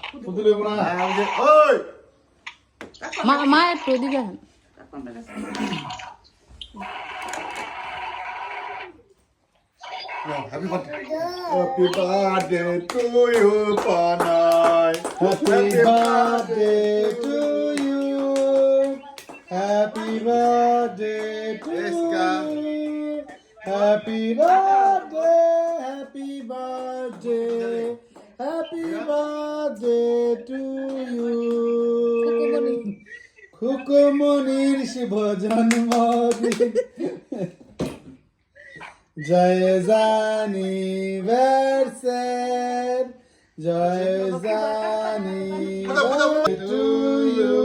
পুতুলে বনা ওই মা একটু দিকে হ্যাপি বার্থডে টু ইউ পানাই happy birthday to you happy birthday to you happy birthday happy birthday happy birthday to you খুকুমনির শুভ জন্মদিন জয় জানি ভার্সের জয় জানি to you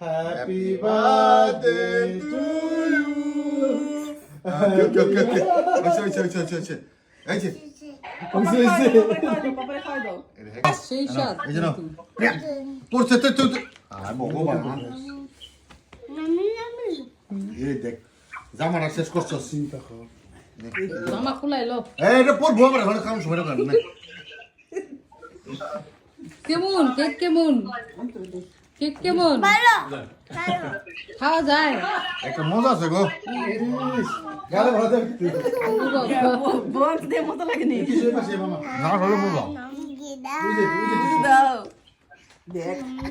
happy birthday to you সেই সাথ জামাটা শেষ করছো চিন্তা কর জামা খুলাইলো এটা পরবো আমার ঘরে কাম সময় না কেমন কেক কেমন কেক কেমন খাওয়া যায় একটা মজা আছে গো গালে ভালো দেখতে বল দে মতো লাগেনি কিসের পাশে মামা না হলো মজা দাও দেখ